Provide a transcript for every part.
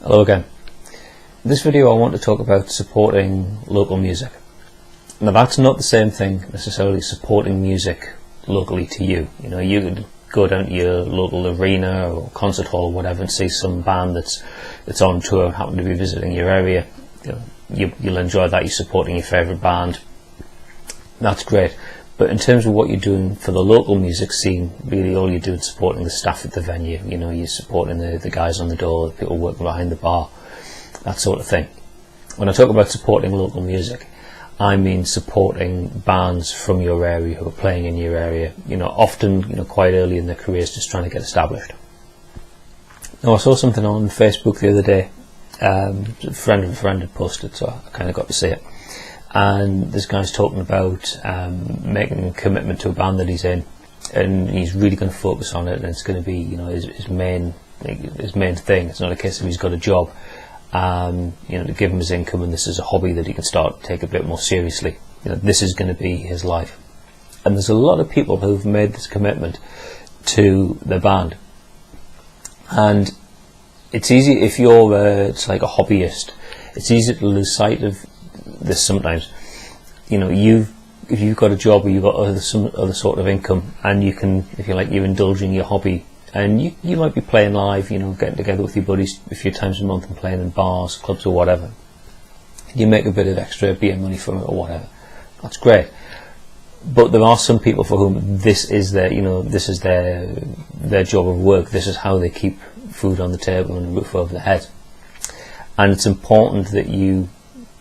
Hello again. In this video I want to talk about supporting local music. Now that's not the same thing necessarily supporting music locally to you. You know, you could go down to your local arena or concert hall or whatever and see some band that's on tour and happen to be visiting your area. You know, you'll enjoy that, you're supporting your favourite band. That's great. But in terms of what you're doing for the local music scene, really all you're doing is supporting the staff at the venue. You know, you're supporting the guys on the door, the people working behind the bar, that sort of thing. When I talk about supporting local music, I mean supporting bands from your area who are playing in your area, you know, often, you know, quite early in their careers, just trying to get established. Now I saw something on Facebook the other day, a friend of a friend had posted, so I kind of got to see it. And this guy's talking about making a commitment to a band that he's in, and he's really going to focus on it, and it's going to be, you know, his main thing. It's not a case of he's got a job, you know, to give him his income, and this is a hobby that he can start to take a bit more seriously. You know, this is going to be his life. And there's a lot of people who've made this commitment to their band, and it's easy if you're it's like a hobbyist. It's easy to lose sight of this sometimes. You know, if you've got a job or you've got some other sort of income, and you can, if you like, you're indulging your hobby, and you might be playing live, you know, getting together with your buddies a few times a month and playing in bars, clubs or whatever. You make a bit of extra beer money from it or whatever. That's great. But there are some people for whom this is their, you know, this is their job of work. This is how they keep food on the table and a roof over their head. And it's important that you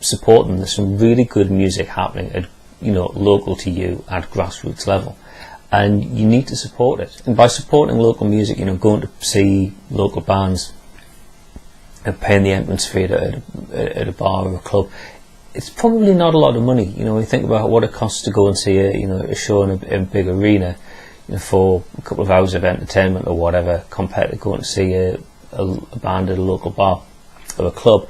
support them. There's some really good music happening at, you know, local to you at grassroots level, and you need to support it. And by supporting local music, you know, going to see local bands and paying the entrance fee at a bar or a club, it's probably not a lot of money. You know, when you think about what it costs to go and see a show in a big arena, you know, for a couple of hours of entertainment or whatever, compared to going to see a band at a local bar or a club,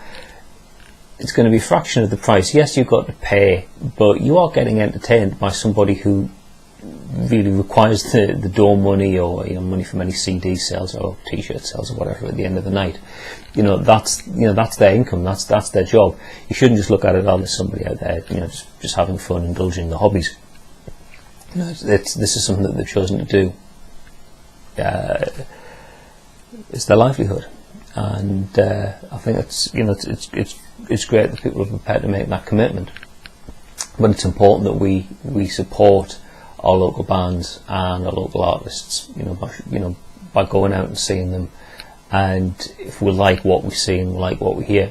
it's going to be a fraction of the price. Yes, you've got to pay, but you are getting entertained by somebody who really requires the door money, or, you know, money from any CD sales or T-shirt sales or whatever at the end of the night. You know, that's their income. That's their job. You shouldn't just look at it as somebody out there, you know, just having fun, indulging the hobbies. You know, this is something that they've chosen to do. It's their livelihood, and I think it's, you know, it's great that people are prepared to make that commitment. But it's important that we support our local bands and our local artists, you know, by going out and seeing them. And if we like what we see and we like what we hear,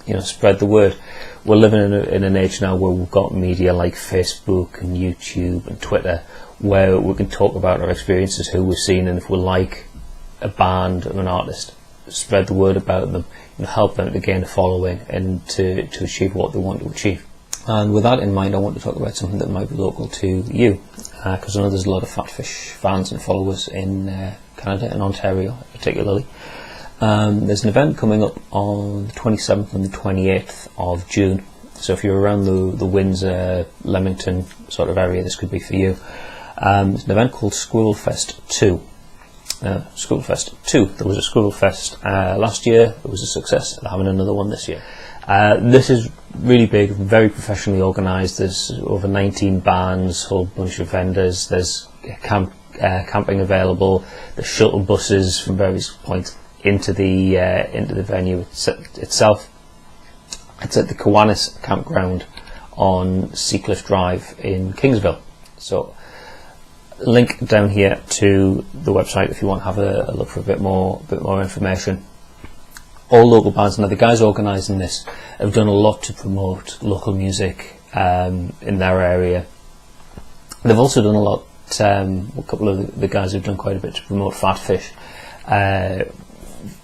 you know, spread the word. We're living in an age now where we've got media like Facebook and YouTube and Twitter, where we can talk about our experiences, who we've seen, and if we like a band or an artist, spread the word about them, you know, help them to gain a following and to achieve what they want to achieve. And with that in mind, I want to talk about something that might be local to you, because I know there's a lot of PhatPhish fans and followers in Canada and Ontario particularly. There's an event coming up on the 27th and the 28th of June, so if you're around the Windsor, Leamington sort of area, this could be for you. There's an event called Squirrelfest 2. Squirrelfest 2. There was a Squirrelfest last year. It was a success. They're having another one this year. This is really big, very professionally organised. There's over 19 bands, a whole bunch of vendors. There's camping available. There's shuttle buses from various points into the venue itself. It's at the Kiwanis campground on Seacliff Drive in Kingsville. So, link down here to the website if you want to have a look for a bit more information. All local bands. Now the guys organising this have done a lot to promote local music in their area. They've also done a lot. A couple of the guys have done quite a bit to promote PhatPhish,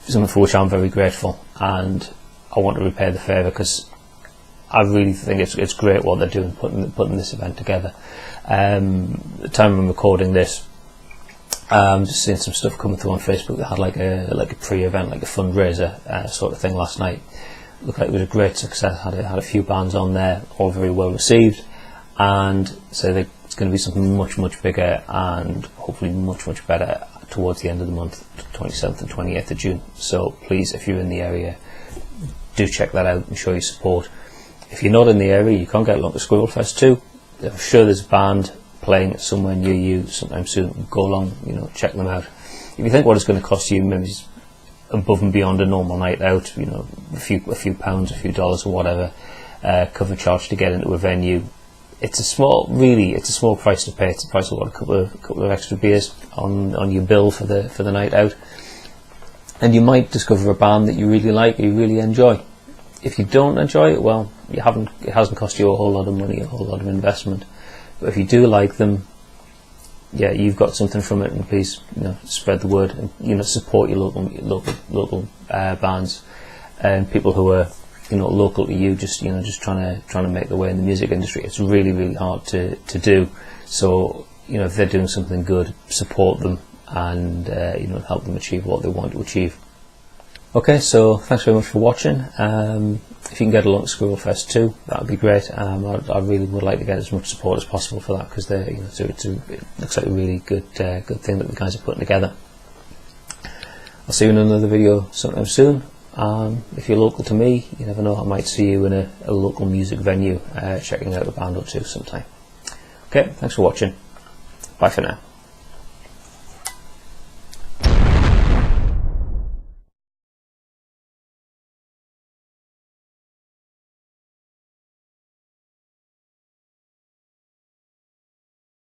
something for which I'm very grateful, and I want to repay the favour because I really think it's great what they're doing, putting this event together. The time I'm recording this, just seeing some stuff coming through on Facebook that had like a pre-event, like a fundraiser sort of thing last night. Looked like it was a great success. Had a few bands on there, all very well received, and so it's going to be something much bigger and hopefully much better towards the end of the month, 27th and 28th of June. So please, if you're in the area, do check that out and show your support. If you're not in the area, you can't get along to Squirrelfest too. I'm sure there's a band playing somewhere near you sometime soon. Go along, you know, check them out. If you think what it's going to cost you, maybe it's above and beyond a normal night out, you know, a few pounds, a few dollars or whatever, cover charge to get into a venue. It's a small price to pay. It's the price of what, a couple of extra beers on your bill for the night out, and you might discover a band that you really like, or you really enjoy. If you don't enjoy it, well, it hasn't cost you a whole lot of money, a whole lot of investment. But if you do like them, yeah, you've got something from it, and please, you know, spread the word, and, you know, support your local bands and people who are, you know, local to you, just trying to make their way in the music industry. It's really hard to do. So, you know, if they're doing something good, support them, and you know, help them achieve what they want to achieve. Okay, so thanks very much for watching. If you can get along to Squirrelfest too, that would be great. I really would like to get as much support as possible for that, because you know, it looks like a really good thing that the guys are putting together. I'll see you in another video sometime soon. If you're local to me, you never know, I might see you in a local music venue checking out a band or two sometime. Okay, thanks for watching. Bye for now.